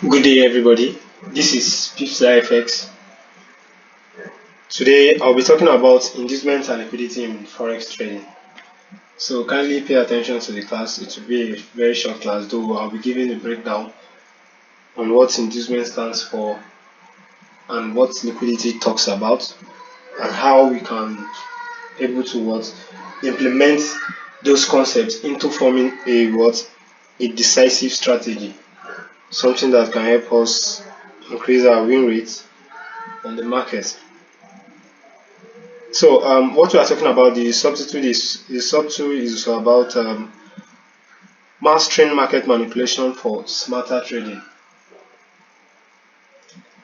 Good day, everybody. This is FX. Today, I'll be talking about inducement and liquidity in Forex trading. So kindly pay attention to the class. It will be a very short class, though I'll be giving a breakdown on what inducement stands for and what liquidity talks about, and how we can able to implement those concepts into forming a decisive strategy, something that can help us increase our win rate on the market. So what we are talking about, the substitute is about mastering market manipulation for smarter trading.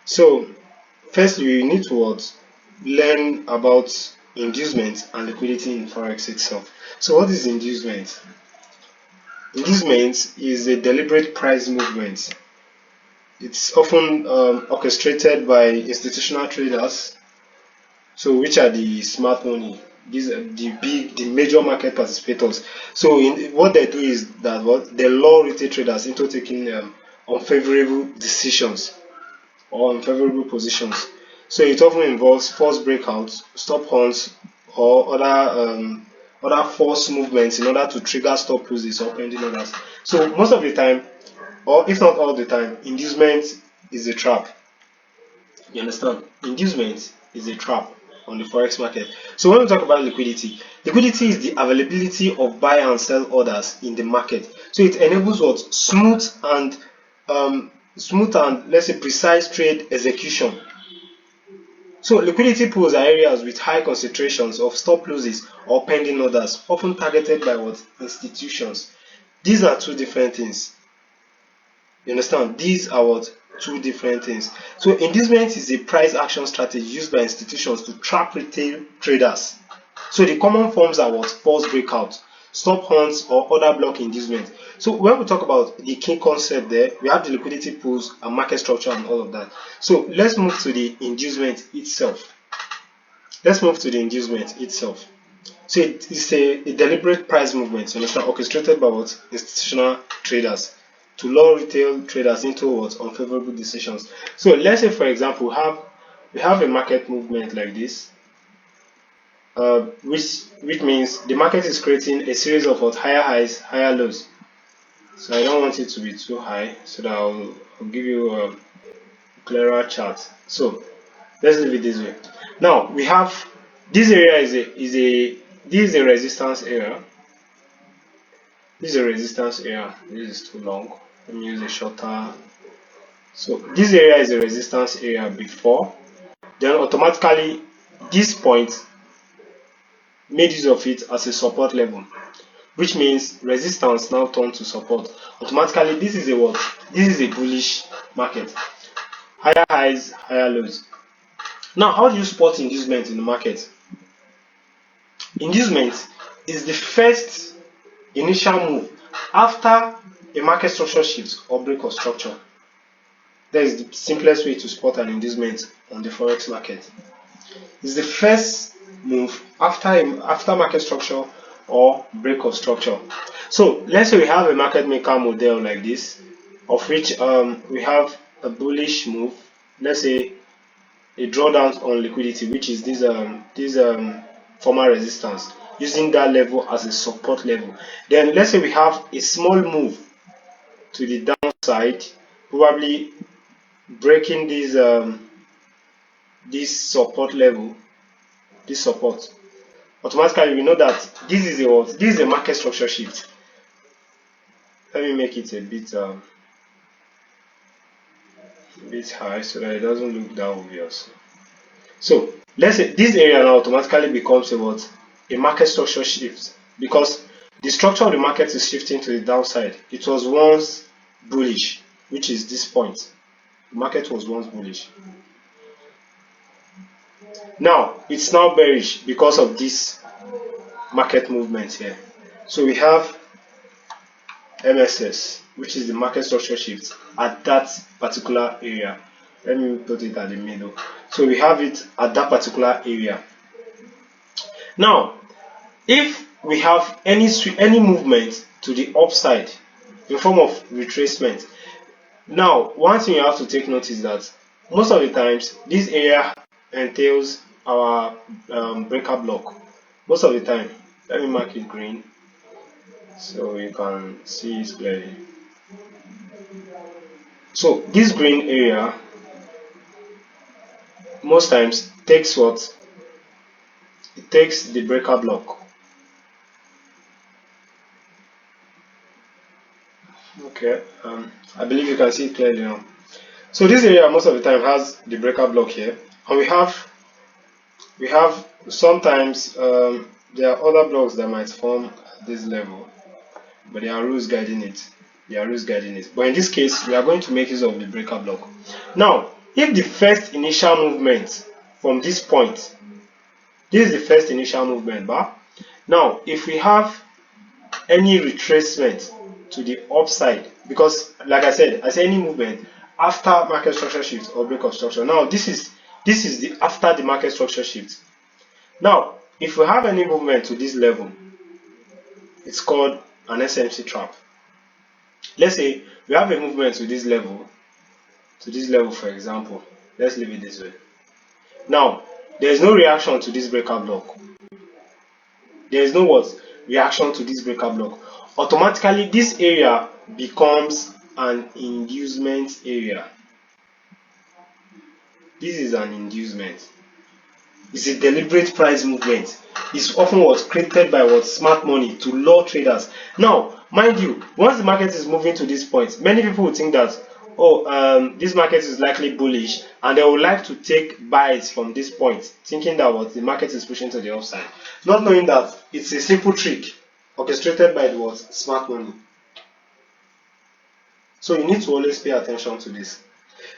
So firstly, we need to learn about inducement and liquidity in Forex itself. So what is inducement? Inducement is a deliberate price movement. It's often orchestrated by institutional traders, so which are the smart money. These are the major market participators. So what they do is that they lure retail traders into taking unfavorable decisions or unfavorable positions. So it often involves false breakouts, stop hunts, or other false movements in order to trigger stop losses or pending orders. So most of the time, or if not all the time, inducement is a trap. You understand? Inducement is a trap on the Forex market. So when we talk about liquidity is the availability of buy and sell orders in the market. So it enables smooth and let's say precise trade execution. So liquidity pools are areas with high concentrations of stop losses or pending orders, often targeted by institutions. These are two different things. You understand? These are two different things. So inducement is a price action strategy used by institutions to trap retail traders. So the common forms are false breakout, stop hunts, or order block inducement. So when we talk about the key concept there, we have the liquidity pools and market structure and all of that. So let's move to the inducement itself. So it is a deliberate price movement, you understand, orchestrated by institutional traders to lure retail traders into unfavorable decisions. So let's say, for example, we have a market movement like this, which means the market is creating a series of higher highs, higher lows. So I don't want it to be too high, so that I'll give you a clearer chart. So let's leave it this way. Now we have this area is a resistance area. This is a resistance area. This is too long. Let me use a shorter. So this area is a resistance area before. Then automatically this point made use of it as a support level, which means resistance now turned to support. Automatically this is a bullish market. Higher highs, higher lows. Now how do you spot inducement in the market? Inducement is the first initial move after a market structure shift or break of structure. That is the simplest way to spot an inducement on the Forex market. It's the first move after market structure or break of structure. So let's say we have a market maker model like this, of which we have a bullish move. Let's say a drawdown on liquidity, which is this former resistance, using that level as a support level. Then let's say we have a small move to the downside, probably breaking this support level, this support. Automatically we know that this is a market structure shift. Let me make it a bit high so that it doesn't look that obvious. So let's say this area now automatically becomes a market structure shift, because the structure of the market is shifting to the downside. It was once bullish, which is this point. The market was once bullish. Now it's now bearish because of this market movement here. So we have MSS, which is the market structure shift at that particular area. Let me put it at the middle. So we have it at that particular area. Now, if we have any movement to the upside in form of retracement, Now, one thing you have to take note is that most of the times this area entails our breaker block. Most of the time, let me mark it green so you can see it clearly. So this green area most times takes what? It takes the breaker block. Okay, I believe you can see it clearly now. So this area most of the time has the breaker block here, and we have sometimes there are other blocks that might form at this level, but there are rules guiding it. But in this case, we are going to make use of the breaker block. Now, if the first initial movement from this point, this is the first initial movement, but now if we have any retracement to the upside, because like I said any movement after market structure shift or break of structure. Now this is the after the market structure shift. Now if we have any movement to this level, it's called an SMC trap. Let's say we have a movement to this level for example. Let's leave it this way. Now there is no reaction to this breaker block. There is no what? Reaction to this breaker block. Automatically this area becomes an inducement area. This is an inducement. It's a deliberate price movement. It's often what's created by what? Smart money to lure traders. Now, mind you, once the market is moving to this point, many people would think that, this market is likely bullish, and they would like to take buys from this point, thinking that what the market is pushing to the upside, not knowing that it's a simple trick orchestrated by the what? Smart money. So you need to always pay attention to this.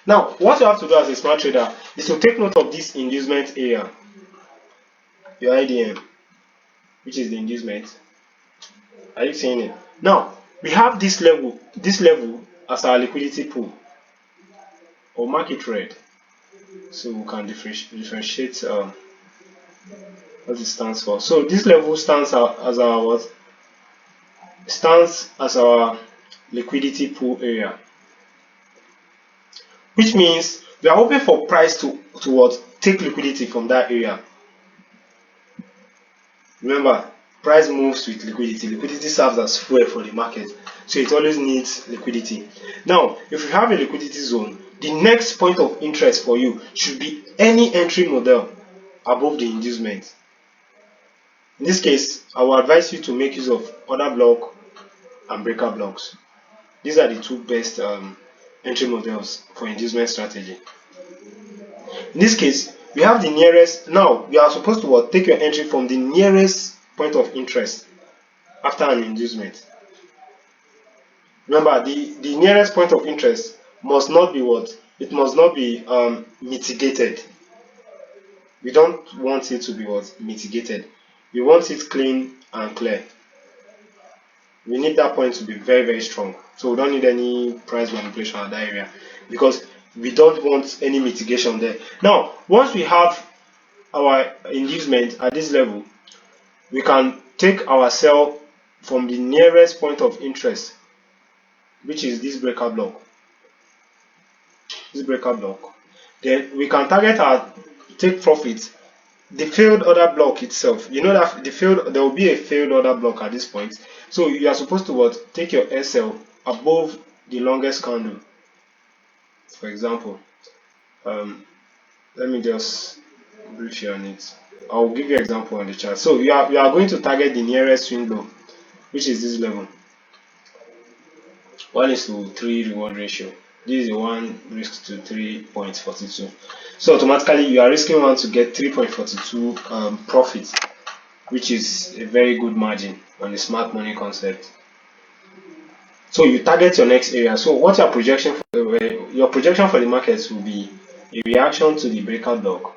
Now, what you have to do as a smart trader is to take note of this inducement area, your IDM, which is the inducement. Are you seeing it? Now, we have this level as our liquidity pool, or market red, so we can differentiate what it stands for. So this level stands as our what? Stands as our liquidity pool area, which means we are hoping for price to what? Take liquidity from that area. Remember, price moves with liquidity. Liquidity serves as fuel for the market, so it always needs liquidity. Now, if you have a liquidity zone, the next point of interest for you should be any entry model above the inducement. In this case, I will advise you to make use of order block and breaker blocks. These are the two best entry models for inducement strategy. In this case, we have the nearest. Now you are supposed to what? Take your entry from the nearest point of interest after an inducement. Remember, the nearest point of interest must not be what? It must not be mitigated. We don't want it to be what? Mitigated. We want it clean and clear. We need that point to be very, very strong. So we don't need any price manipulation at that area, because we don't want any mitigation there. Now, once we have our inducement at this level, we can take our sell from the nearest point of interest, which is this breaker block. Then we can target our take profit, the failed order block itself. You know that there will be a failed order block at this point. So you are supposed to what? Take your SL above the longest candle. For example, let me just brief you on it. I will give you an example on the chart. So you are going to target the nearest swing low, which is this level. 1:3 reward ratio. This is 1 risk to 3.42. So automatically you are risking 1 to get 3.42 profit, which is a very good margin on the smart money concept. So you target your next area. So what your projection for the markets will be a reaction to the breaker block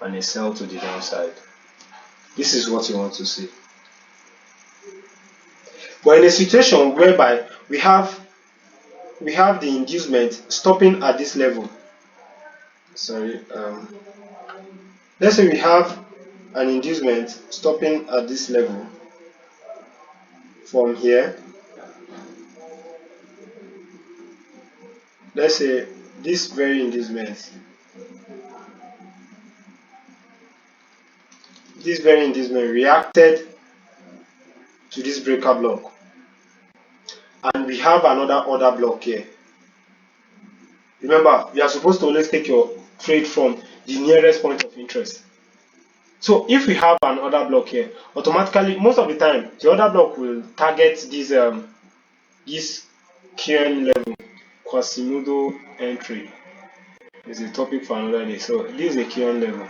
and a sell to the downside. This is what you want to see. But in a situation whereby we have the inducement stopping at this level. Let's say we have an inducement stopping at this level from here. let's say this very inducement, reacted to this breaker block, and we have another order block here. Remember, you are supposed to always take your trade from the nearest point of interest. So if we have an order block here, automatically, most of the time, the order block will target this QN level, Quasimodo entry. It's a topic for another day. So this is a QN level.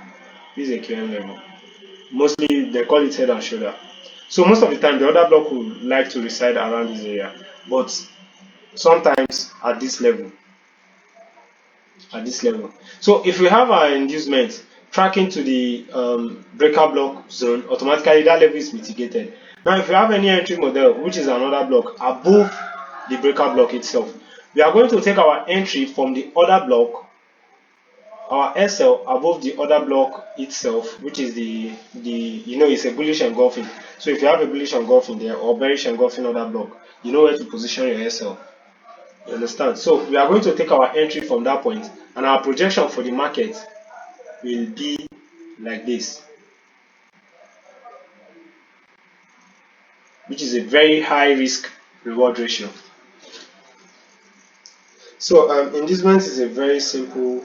This is a QN level. Mostly they call it head and shoulder. So most of the time, the order block will like to reside around this area, but sometimes at this level. So if we have our inducement tracking to the breaker block zone, automatically that level is mitigated. Now if you have any entry model, which is another block above the breaker block itself, we are going to take our entry from the order block, our SL above the order block itself, which is the it's a bullish engulfing. So if you have a bullish engulfing there or bearish engulfing order block, you know where to position your SL. You understand? So we are going to take our entry from that point, and our projection for the market will be like this, which is a very high risk reward ratio. So inducement is a very simple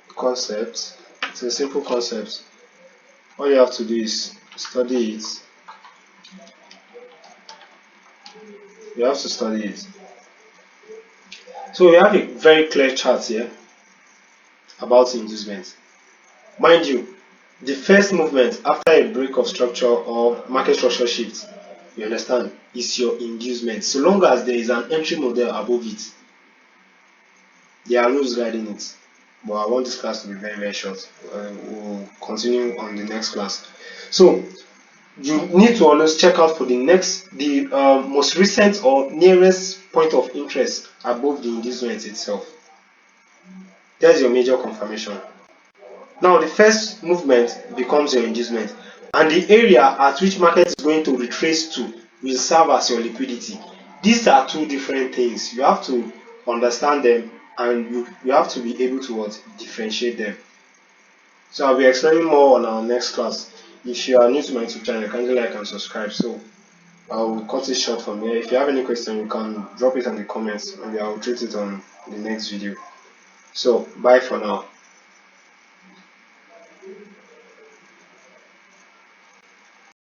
concept. It's a simple concept. All you have to do is study it. You have to study it. So we have a very clear chart here about inducement. Mind you, the first movement after a break of structure or market structure shift, you understand, is your inducement. So long as there is an entry model above it, there are rules guiding it. But I want this class to be very, very short. We'll continue on the next class. So you need to always check out for the most recent or nearest point of interest above the inducement itself. There's your major confirmation. Now the first movement becomes your inducement, and the area at which market is going to retrace to will serve as your liquidity. These are two different things. You have to understand them, and you have to be able to differentiate them. So I'll be explaining more on our next class. If you are new to my YouTube channel, kindly like and subscribe. So I'll cut it short from here. If you have any question, you can drop it in the comments, and I will treat it on the next video. So bye for now.